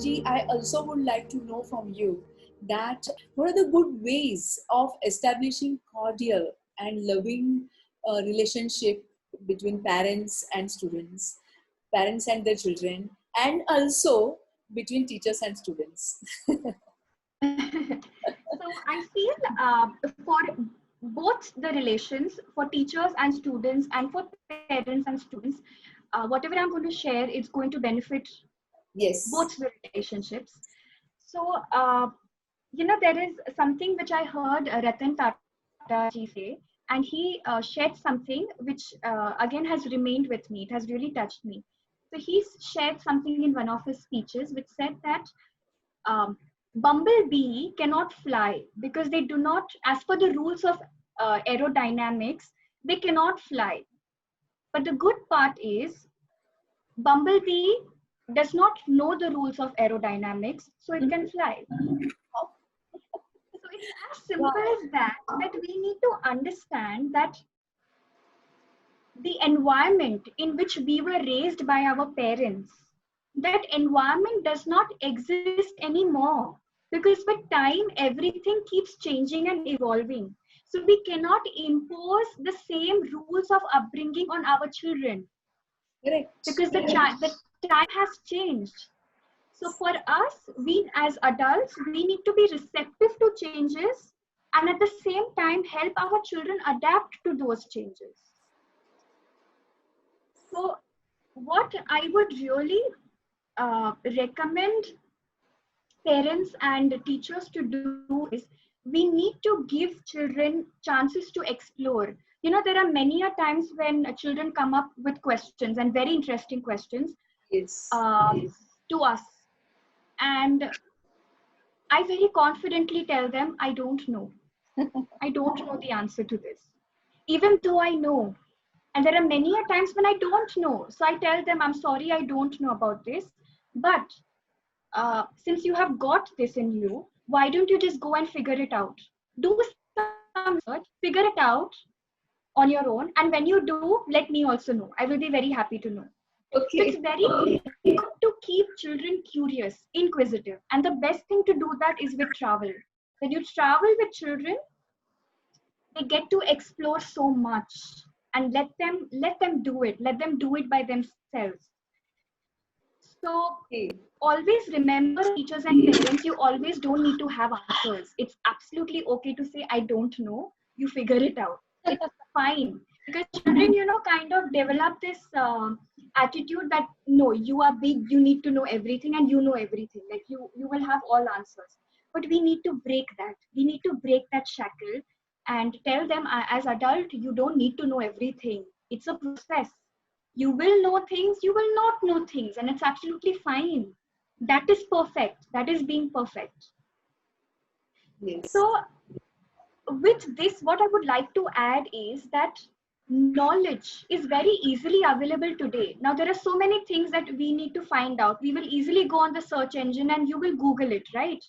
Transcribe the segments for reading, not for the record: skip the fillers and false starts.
ji, I also would like to know from you that what are the good ways of establishing cordial and loving relationship between parents and their children, and also between teachers and students. So I feel for both the relations, for teachers and students, and for parents and students, whatever I'm going to share is going to benefit Yes. both the relationships. So, there is something which I heard Ratan Tata ji say, and he shared something which again has remained with me. It has really touched me. So he shared something in one of his speeches which said that Bumblebee cannot fly because they do not, as per the rules of aerodynamics, they cannot fly. But the good part is Bumblebee does not know the rules of aerodynamics, so it can fly. So it's as simple as that we need to understand that the environment in which we were raised by our parents, that environment does not exist anymore, because with time everything keeps changing and evolving. So we cannot impose the same rules of upbringing on our children. Correct. Because the time has changed. So for us, we as adults, we need to be receptive to changes and at the same time help our children adapt to those changes. So what I would really recommend parents and teachers to do is we need to give children chances to explore. There are many a times when children come up with questions and very interesting questions Yes. To us. And I very confidently tell them, I don't know. I don't know the answer to this. Even though I know. And there are many a times when I don't know. So I tell them, I'm sorry, I don't know about this. But since you have got this in you, why don't you just go and figure it out? Do some research, figure it out on your own. And when you do, let me also know. I will be very happy to know. Okay. So it's very good to keep children curious, inquisitive. And the best thing to do that is with travel. When you travel with children, they get to explore so much. And let them do it. Let them do it by themselves. So always remember, teachers and parents, you always don't need to have answers. It's absolutely okay to say, I don't know. You figure it out. It's fine. Because children, kind of develop this attitude that, no, you are big, you need to know everything and you know everything. Like you will have all answers. But we need to break that. We need to break that shackle and tell them as adult, you don't need to know everything. It's a process. You will know things, you will not know things, and it's absolutely fine. That is perfect. That is being perfect. Yes. So with this, what I would like to add is that knowledge is very easily available today. Now, there are so many things that we need to find out. We will easily go on the search engine and you will Google it, right?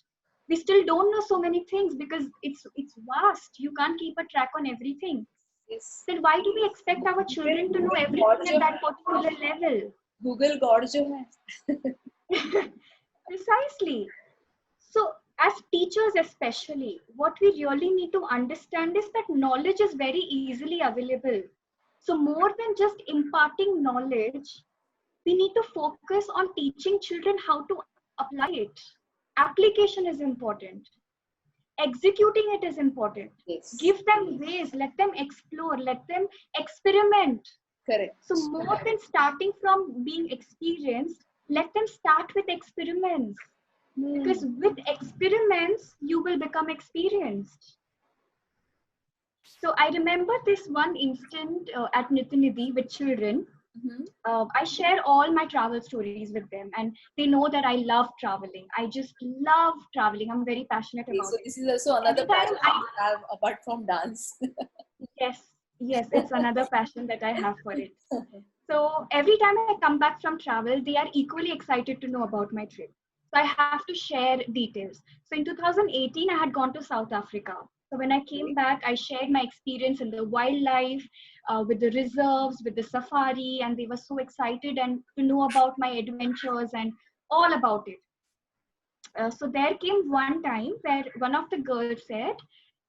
We still don't know so many things because it's vast. You can't keep a track on everything. Yes. Then why do we expect our children to know everything at that particular level? Google God jo hai. Precisely. So as teachers especially, what we really need to understand is that knowledge is very easily available. So more than just imparting knowledge, we need to focus on teaching children how to apply it. Application is important. Executing it is important. Yes. Give them ways, let them explore, let them experiment. Correct. So more than starting from being experienced, let them start with experiments. Because with experiments, you will become experienced. So I remember this one instant at Nitinidhi with children. I share all my travel stories with them, and they know that I love traveling. I just love traveling. I'm very passionate about So it. this is also another passion I have apart from dance. Yes, it's another passion that I have for it. So every time I come back from travel, they are equally excited to know about my trip. So I have to share details. So in 2018, I had gone to South Africa. So when I came back, I shared my experience in the wildlife, with the reserves, with the safari, and they were so excited and to know about my adventures and all about it. So there came one time where one of the girls said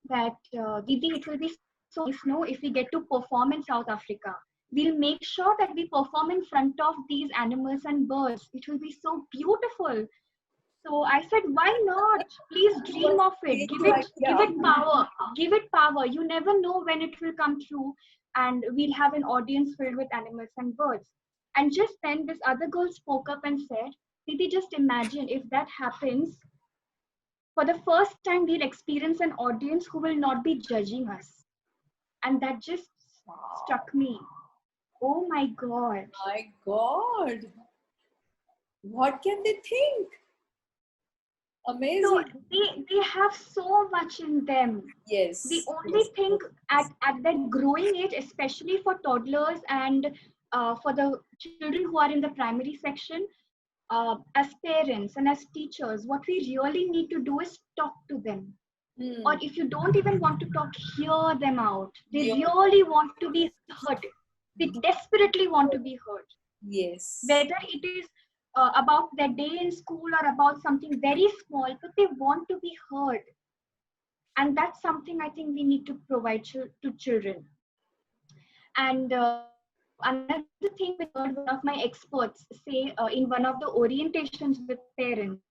that, Didi, it will be so nice, no, if we get to perform in South Africa. We'll make sure that we perform in front of these animals and birds. It will be so beautiful. So I said, why not? Please dream of it. Give Yeah. it power. Give it power. You never know when it will come true, and we'll have an audience filled with animals and birds. And just then, this other girl spoke up and said, Didi, just imagine if that happens. For the first time, we'll experience an audience who will not be judging us. And that just Wow. struck me. Oh my God. My God. What can they think? So Amazing. they have so much in them. The Yes. only Yes. thing at that growing age, especially for toddlers and for the children who are in the primary section, as parents and as teachers, what we really need to do is talk to them. Or Hmm. if you don't even want to talk, hear them out. They Yeah. really want to be heard. They desperately want to be heard. Yes. Whether it is about their day in school or about something very small, but they want to be heard. And that's something I think we need to provide to children. And another thing which I heard one of my experts say in one of the orientations with parents.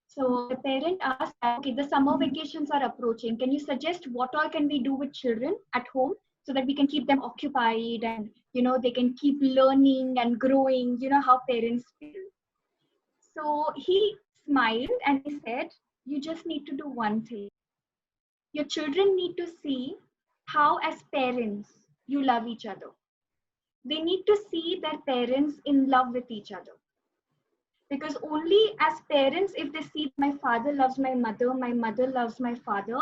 So the parent asked that, okay, the summer vacations are approaching. Can you suggest what all can we do with children at home so that we can keep them occupied and, they can keep learning and growing, how parents feel. So he smiled and he said, you just need to do one thing. Your children need to see how, as parents, you love each other. They need to see their parents in love with each other. Because only as parents, if they see my father loves my mother loves my father,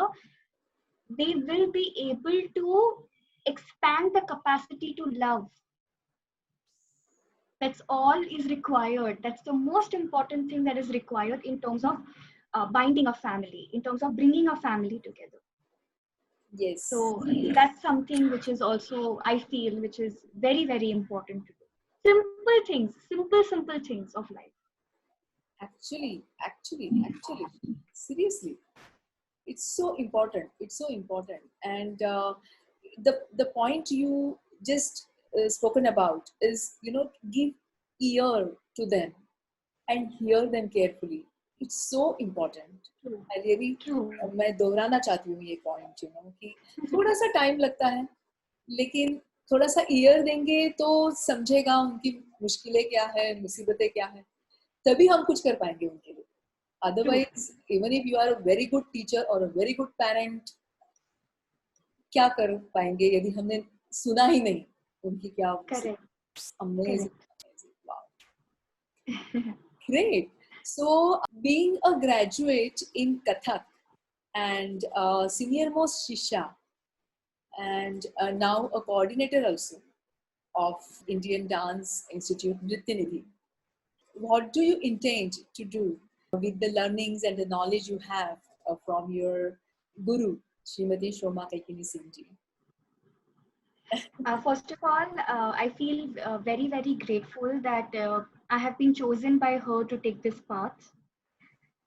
they will be able to expand the capacity to love. That's all is required. That's the most important thing that is required in terms of binding a family, in terms of bringing a family together. Yes. So that's something which is also, I feel, which is very, very important to do. Simple things, simple things of life. Actually, seriously, it's so important. It's so important. And the point you just spoken about is, give ear to them and hear them carefully. It's so important. True, I really, true. मैं दोहराना चाहती हूँ ये point, कि थोड़ा सा time लगता है, लेकिन थोड़ा सा ईयर देंगे तो समझेगा उनकी मुश्किलें क्या है, मुसीबतें क्या है, तभी हम कुछ कर पाएंगे उनके लिए. True. Otherwise, even if you are a very good teacher or a very good parent, क्या कर पाएंगे यदि हमने सुना ही नहीं उनकी क्या Correct. amazing, Correct. amazing. Wow. Great. So, being a graduate in Kathak and senior most Shisha, and now a coordinator also of Indian Dance Institute Nritya Nidhi, what do you intend to do with the learnings and the knowledge you have from your guru, Srimati Shoma Kaikini Singh ji? First of all, I feel very, very grateful that I have been chosen by her to take this path.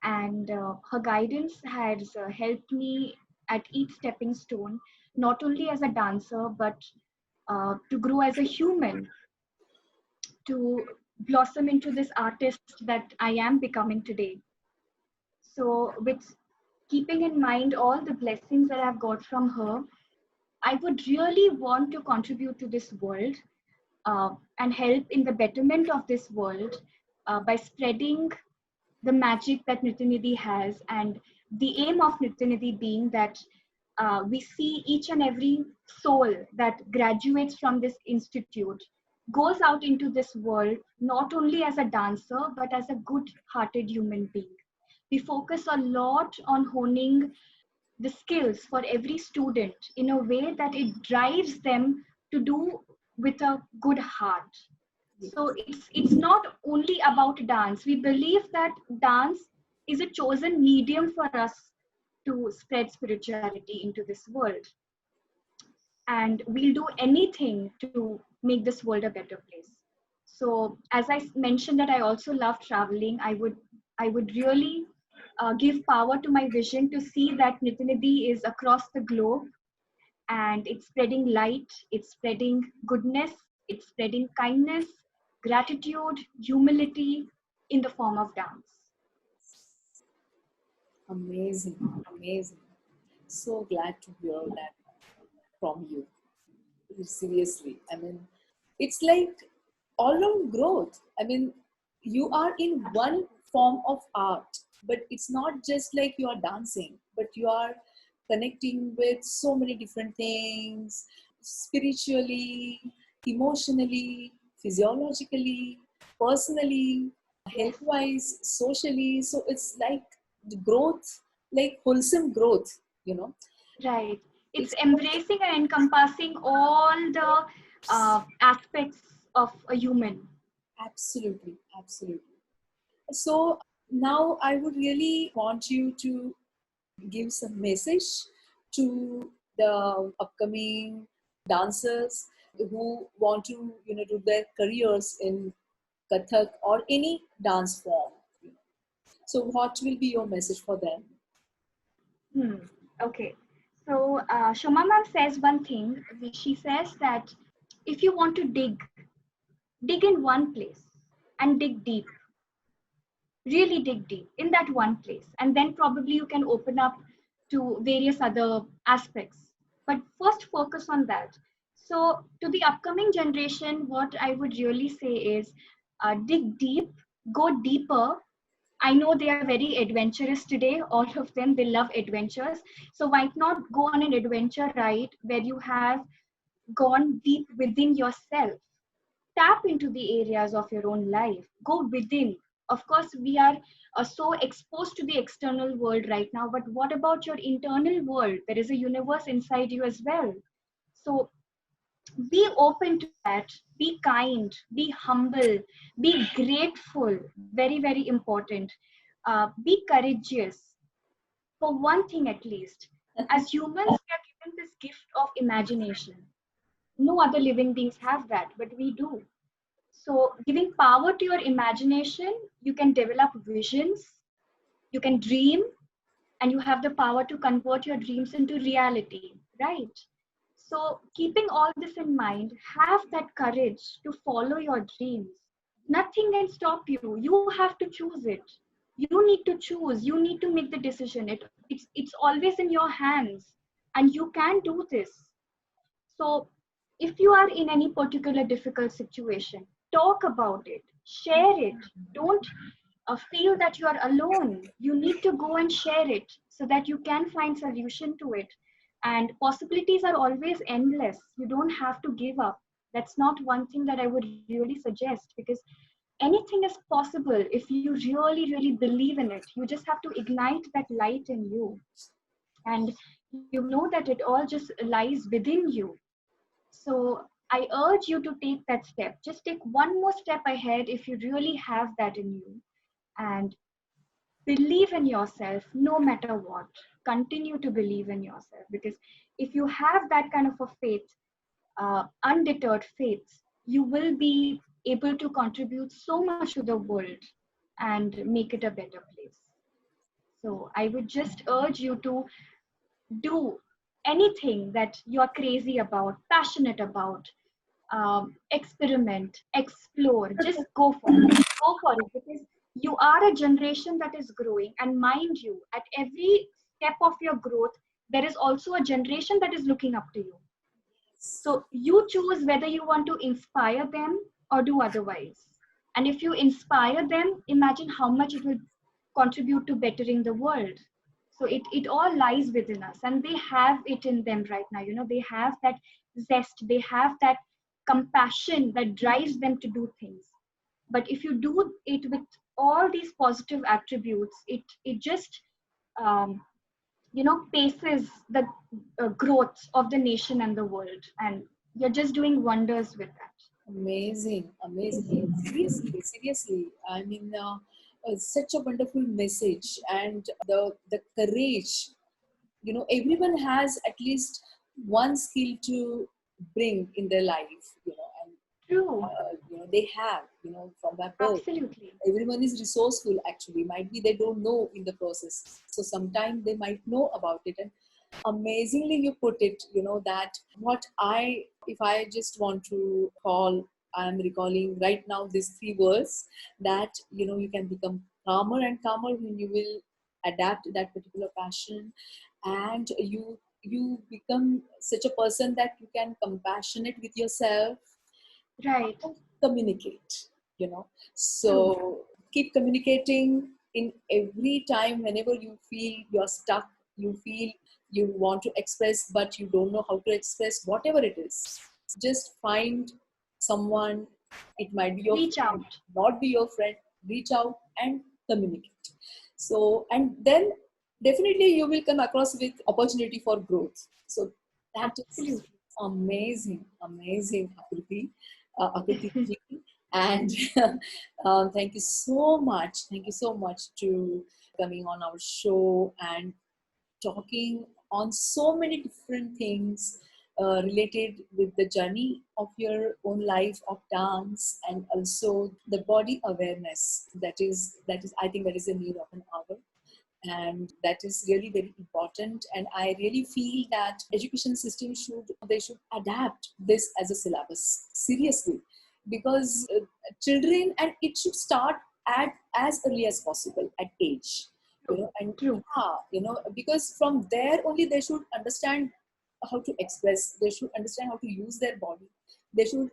And her guidance has helped me at each stepping stone, not only as a dancer, but to grow as a human, to blossom into this artist that I am becoming today. So, with keeping in mind all the blessings that I've got from her, I would really want to contribute to this world and help in the betterment of this world by spreading the magic that Nityanidhi has, and the aim of Nityanidhi being that we see each and every soul that graduates from this institute goes out into this world not only as a dancer but as a good-hearted human being. We focus a lot on honing the skills for every student in a way that it drives them to do with a good heart. So it's not only about dance. We believe that dance is a chosen medium for us to spread spirituality into this world, and we'll do anything to make this world a better place. So as I mentioned that I also love traveling, I would really give power to my vision to see that Nitinidhi is across the globe, and it's spreading light, it's spreading goodness, it's spreading kindness, gratitude, humility in the form of dance. Amazing, amazing. So glad to hear that from you. Seriously, I mean, it's like all round growth. I mean, you are in one form of art, but it's not just like you are dancing, but you are connecting with so many different things, spiritually, emotionally, physiologically, personally, Yes, health wise, socially. So it's like the growth, like wholesome growth, you know. right. It's It's embracing and encompassing all the aspects of a human. absolutely, absolutely. So now I would really want you to give some message to the upcoming dancers who want to, do their careers in Kathak or any dance form. So what will be your message for them? Hmm. Okay. So Shoma ma'am says one thing. She says that if you want to dig, dig in one place and dig deep, really dig deep in that one place, and then probably you can open up to various other aspects. But first, focus on that. So, to the upcoming generation, what I would really say is dig deep, go deeper. I know they are very adventurous today. All of them, they love adventures. So why not go on an adventure ride where you have gone deep within yourself? Tap into the areas of your own life. Go within. Of course, we are so exposed to the external world right now, but what about your internal world? There is a universe inside you as well. So be open to that, be kind, be humble, be grateful. Very, very important. Be courageous for one thing at least. As humans, we are given this gift of imagination. No other living beings have that, but we do. So, giving power to your imagination, you can develop visions, you can dream, and you have the power to convert your dreams into reality, right? So, keeping all this in mind, have that courage to follow your dreams. Nothing can stop you. You have to choose it. You need to choose. You need to make the decision. It's always in your hands, and you can do this. So, if you are in any particular difficult situation, talk about it, share it. Don't feel that you are alone. You need to go and share it so that you can find solution to it. And possibilities are always endless. You don't have to give up. That's not one thing that I would really suggest, because anything is possible if you really, really believe in it. You just have to ignite that light in you. And you know that it all just lies within you. So I urge you to take that step. Just take one more step ahead if you really have that in you. And believe in yourself no matter what. Continue to believe in yourself, because if you have that kind of a faith, undeterred faith, you will be able to contribute so much to the world and make it a better place. So I would just urge you to do anything that you're crazy about, passionate about, experiment, explore, just go for it. Go for it, because you are a generation that is growing. And mind you, at every step of your growth, there is also a generation that is looking up to you. So you choose whether you want to inspire them or do otherwise. And if you inspire them, imagine how much it will contribute to bettering the world. So it all lies within us, and they have it in them right now. They have that zest, they have that compassion that drives them to do things. But if you do it with all these positive attributes, it just um, paces the growth of the nation and the world, and you're just doing wonders with that. Amazing, amazing. Seriously, seriously. I mean, such a wonderful message, and the courage. Everyone has at least one skill to bring in their life. True. They have, from their birth. Absolutely. Everyone is resourceful, actually. Might be they don't know in the process. So sometimes they might know about it. And amazingly you put it, that if I just want to call, I'm recalling right now these 3 words, that, you can become calmer and calmer when you will adapt that particular passion. And you become such a person that you can compassionate with yourself, Right. communicate, so True. keep communicating in every time whenever you feel you're stuck, you feel you want to express but you don't know how to express, whatever it is, just find someone. It might be your Reach friend, out. not be your friend. Reach out and communicate. So, and then definitely you will come across with opportunity for growth. So that is Absolutely. amazing, Akruti, Akruti ji. And thank you so much. Thank you so much to coming on our show and talking on so many different things related with the journey of your own life of dance, and also the body awareness that is I think that is a need of an hour, and that is really very important. And I really feel that education system should adapt this as a syllabus seriously, because children, and it should start at as early as possible at age, True. and True. yeah, because from there only they should understand how to express, they should understand how to use their body, they should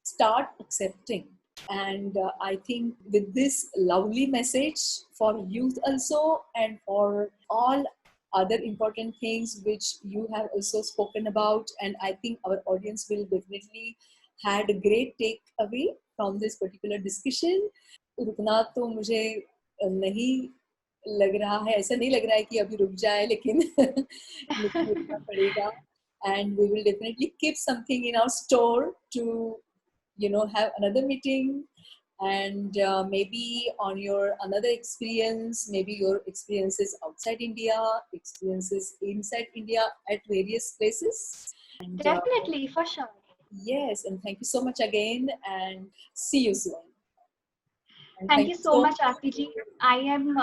start accepting. And I think with this lovely message for youth also, and for all other important things which you have also spoken about, and I think our audience will definitely had a great takeaway from this particular discussion. रुकना तो मुझे नहीं लग रहा है, ऐसा नहीं लग रहा है कि अभी रुक जाए, लेकिन लेकिन रुकना पड़ेगा. And we will definitely keep something in our store to have another meeting, and maybe on your another experience, maybe your experiences outside India, experiences inside India at various places. And Definitely, for sure. yes, and thank you so much again, and see you soon. And Thank thank you you so so much, Aarti. I am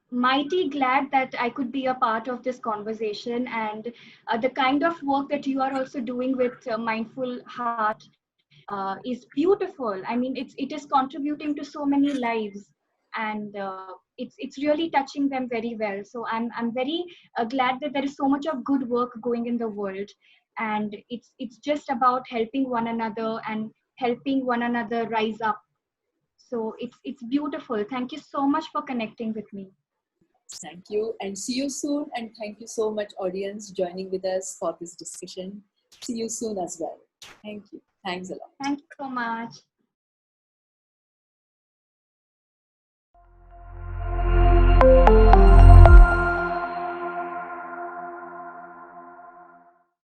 mighty glad that I could be a part of this conversation, and the kind of work that you are also doing with Mindful Heart is beautiful. I mean, it is contributing to so many lives, and it's really touching them very well. So I'm very glad that there is so much of good work going in the world, and it's just about helping one another and helping one another rise up. So it's beautiful. Thank you so much for connecting with me. Thank you, and see you soon. And thank you so much, audience, joining with us for this discussion. See you soon as well. Thank you. Thanks a lot. Thank you so much.